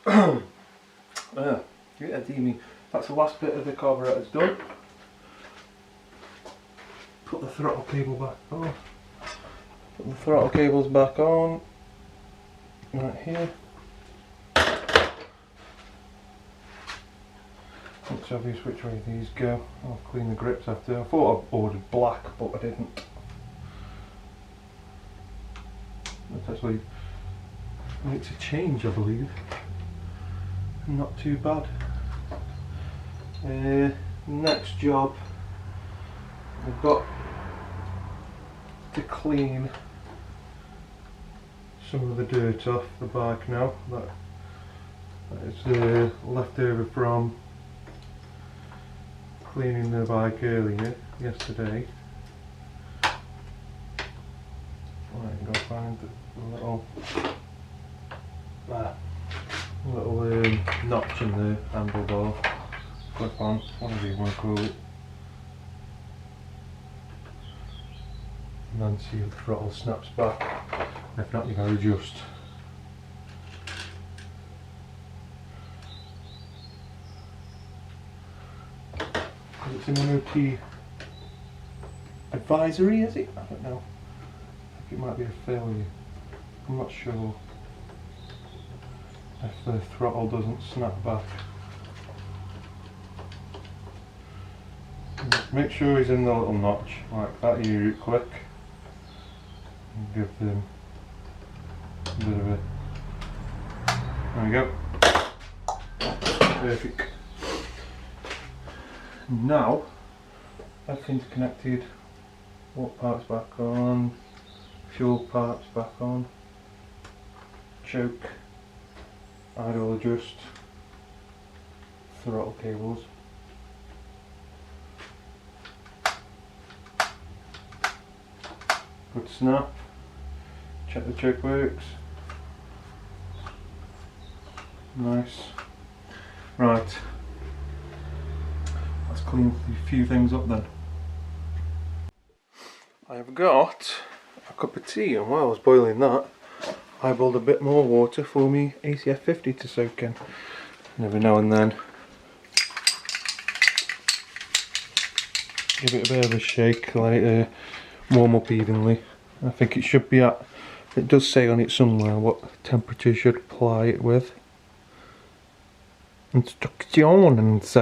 Yeah, Demi, that's the last bit of the carburetor's done. Put the throttle cable back on. Put the throttle cables back on. Right here. It's obvious which way these go. I'll clean the grips after. I thought I ordered black, but I didn't. It's actually makes a change, I believe. Not too bad. Next job, I've got to clean some of the dirt off the bike now. That is left over from cleaning the bike yesterday. Right, go find the little notch in the handlebar. Clip on, whatever you want to call it. And then see if the throttle snaps back. If not, you gotta adjust. It's an MOT advisory, is it? I don't know. I think it might be a failure. I'm not sure if the throttle doesn't snap back. Make sure he's in the little notch like that, you it quick. And give them a bit of a... There we go. Perfect. Now everything's connected. What parts back on, fuel parts back on, choke, idle adjust, throttle cables. Good snap. Check the choke works. Nice. Right. Let's clean a few things up then. I've got a cup of tea, and while I was boiling that, I boiled a bit more water for me ACF50 to soak in. And every now and then give it a bit of a shake, let it warm up evenly. I think it should be at, it does say on it somewhere what temperature you should apply it with. Instructions.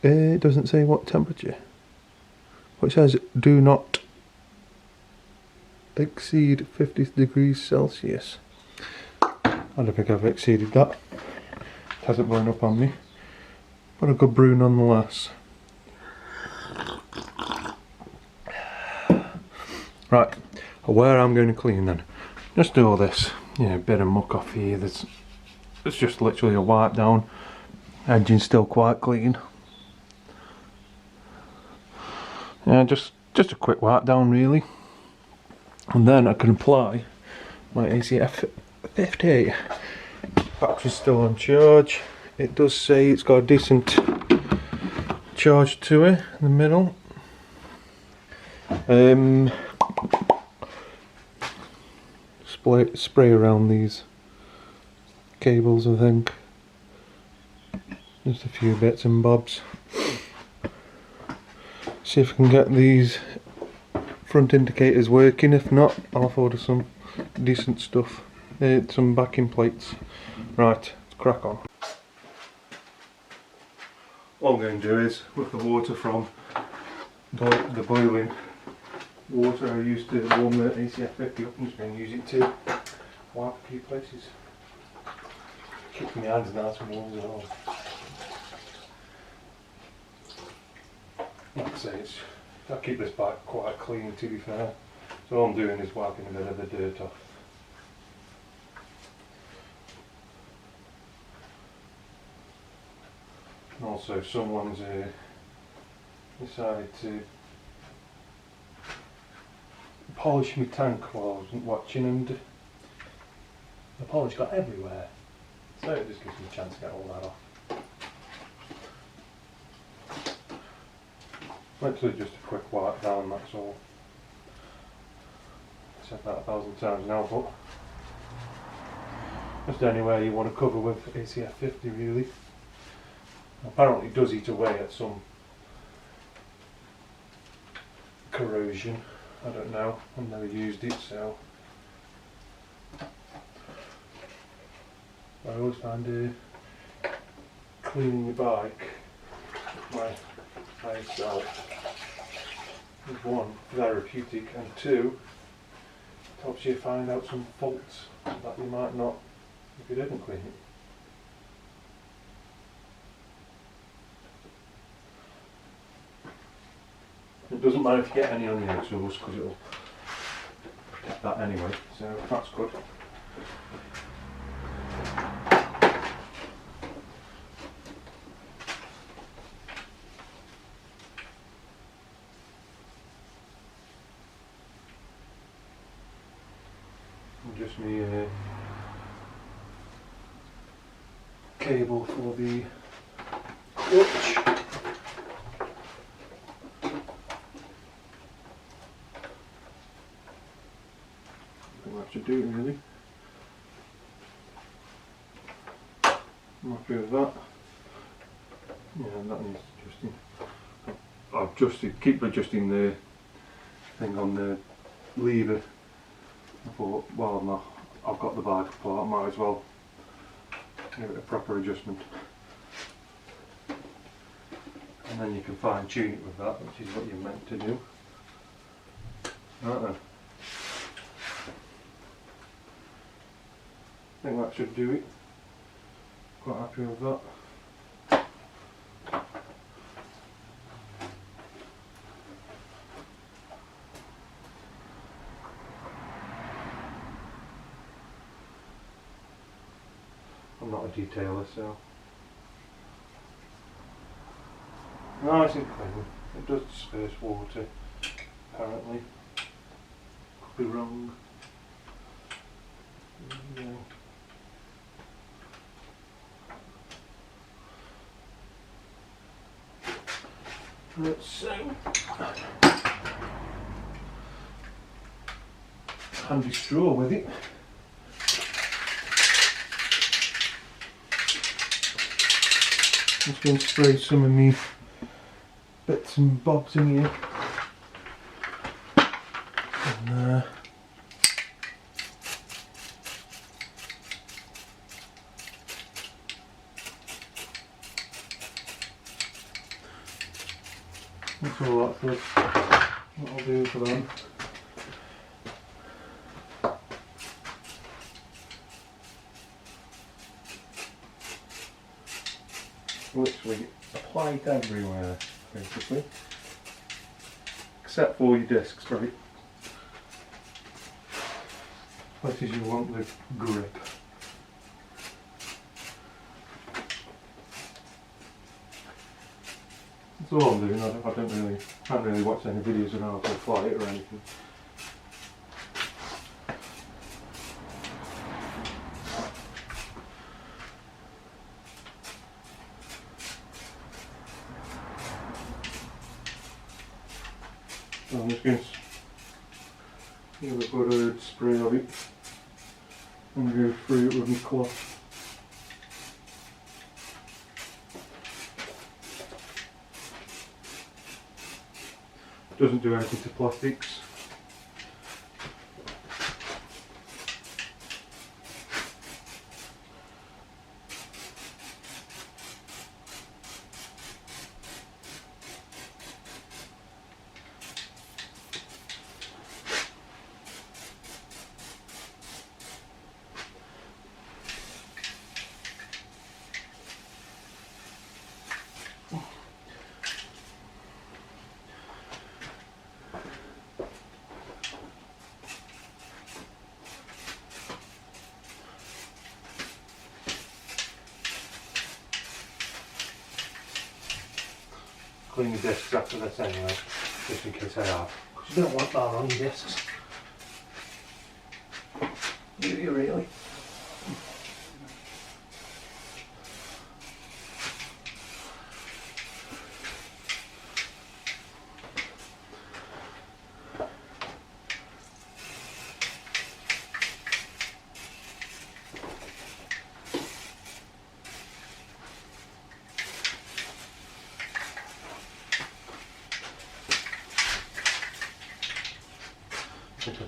It doesn't say what temperature. But it says do not exceed 50 degrees Celsius. I don't think I've exceeded that. It hasn't blown up on me. But a good brew nonetheless. Right, where I'm going to clean then. Just do all this. Yeah, a bit of muck off here. It's just literally a wipe down. Engine's still quite clean. Yeah, just a quick wipe down really. And then I can apply my ACF50. Battery's still on charge. It does say it's got a decent charge to it in the middle. Spray around these cables, I think. Just a few bits and bobs. See if I can get these front indicators working. If not, I'll order some decent stuff. Some backing plates. Right, let's crack on. What I'm going to do is, with the water from the boiling water I used to warm the ACF50 up, I'm just going to use it to wipe a few places. Keep my hands nice and warm as well. Like I say, I keep this bike quite clean, to be fair. So all I'm doing is wiping a bit of the dirt off. And also someone's decided to polish my tank while I wasn't watching, and the polish got everywhere. So it just gives me a chance to get all that off. Literally just a quick wipe down, that's all. I've said that 1,000 times now, but just anywhere you want to cover with ACF50 really. Apparently it does eat away at some corrosion. I don't know, I've never used it, so I always find cleaning your bike by yourself is one, therapeutic, and two, it helps you find out some faults that you might not if you didn't clean it. It doesn't matter if you get any on your exhaust because it'll protect that anyway, so that's good. And just me cable for the clutch. That should do it really. I'm happy with that. Yeah, that needs adjusting. I've adjusted, keep adjusting the thing on the lever. I thought, well, I've got the bike apart, I might as well give it a proper adjustment. And then you can fine tune it with that, which is what you're meant to do. Right then. I think that should do it. Quite happy with that. I'm not a detailer, so nice and clean. It does disperse water, apparently. Could be wrong. Yeah. So, handy straw with it. Just going to spray some of me bits and bobs in here. And, that's all that for what I'll do for them. Literally apply it everywhere, basically, except for your discs, right? Places you want the grip. That's all I'm doing. I can't really watch any videos on how to apply it or anything. So I'm just going to give a good spray of it and go through it with my cloth. Doesn't do anything to plastics. Clean your discs after this anyway, just in case I have. Because you don't want that on your discs. Do you really?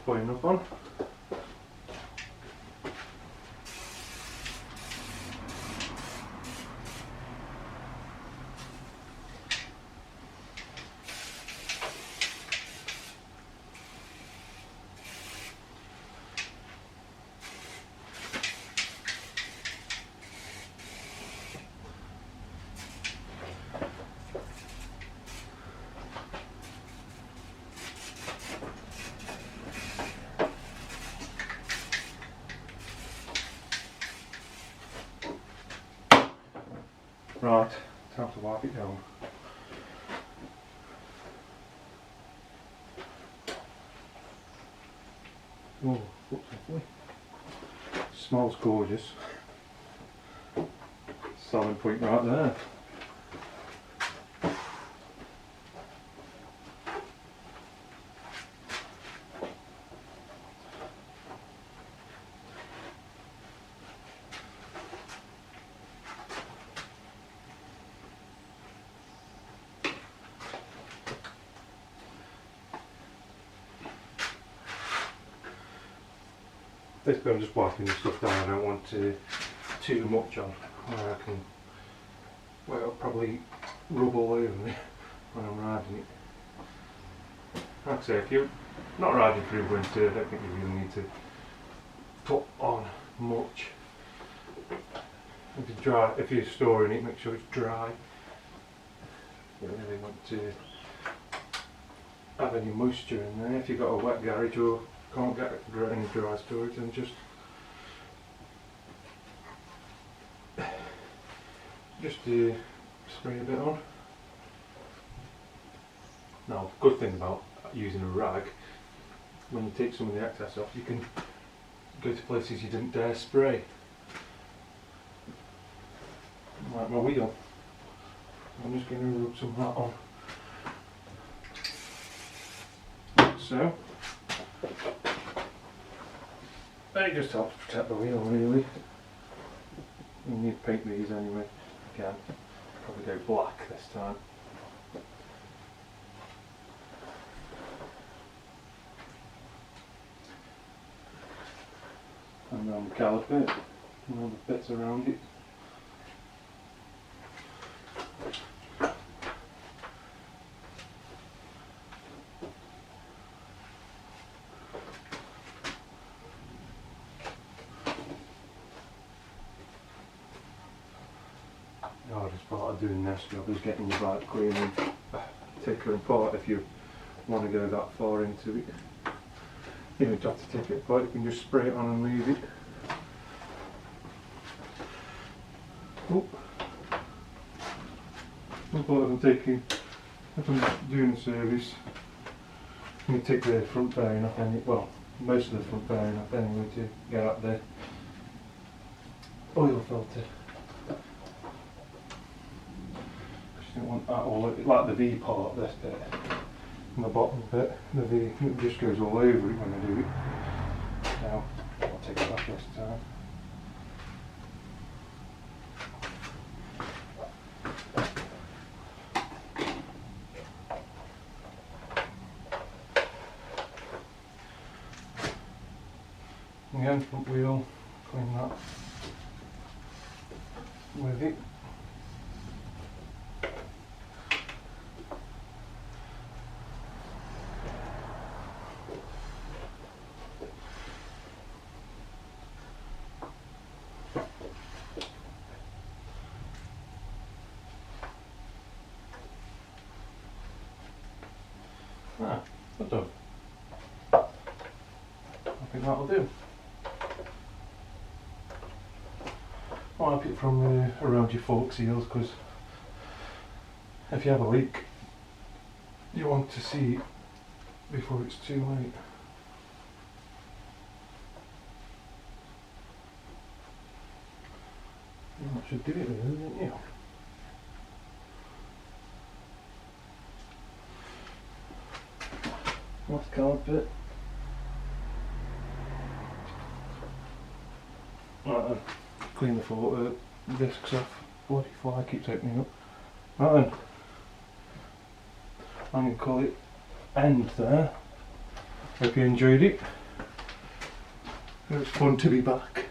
put enough on. Right, time to wipe it down. Oh, looks lovely. Smells gorgeous. Selling point right there. Basically I'm just wiping the stuff down, I don't want too much on where it'll probably rub all over me when I'm riding it. Like I say, if you're not riding through winter, I don't think you really need to put on much. If you're storing it, make sure it's dry. You don't really want to have any moisture in there. If you've got a wet garage or can't get any dry storage, then just spray a bit on. Now, good thing about using a rag, when you take some of the excess off, you can go to places you didn't dare spray. Like my wheel. I'm just going to rub some of that on. So. It just helps protect the wheel really. You need to paint these anyway, again. Probably go black this time. And then the caliper and all the bits around it. The hardest part of doing this job is getting your bike clean and take her apart if you want to go that far into it. You don't have to take it apart, you can just spray it on and leave it. Oh. If I'm doing a service, you take the front bearing off well, most of the front bearing off anyway to get out the oil filter. You don't want that all, like the V part, this bit, and the bottom bit, the V, it just goes all over it when I do it. Now, I'll take it off this time. Again, front wheel, clean that with it. Ah, that's done. I think that'll do. Wipe it from around your fork seals, because if you have a leak, you want to see it before it's too late. That should do it really, didn't you? Last card bit. Right then, clean the discs off. Bloody fly keeps opening up. Right then, I'm going to call it end there. Hope you enjoyed it. It was fun to be back.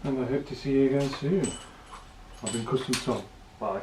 And I hope to see you again soon. I've been Custom Tom. Bye.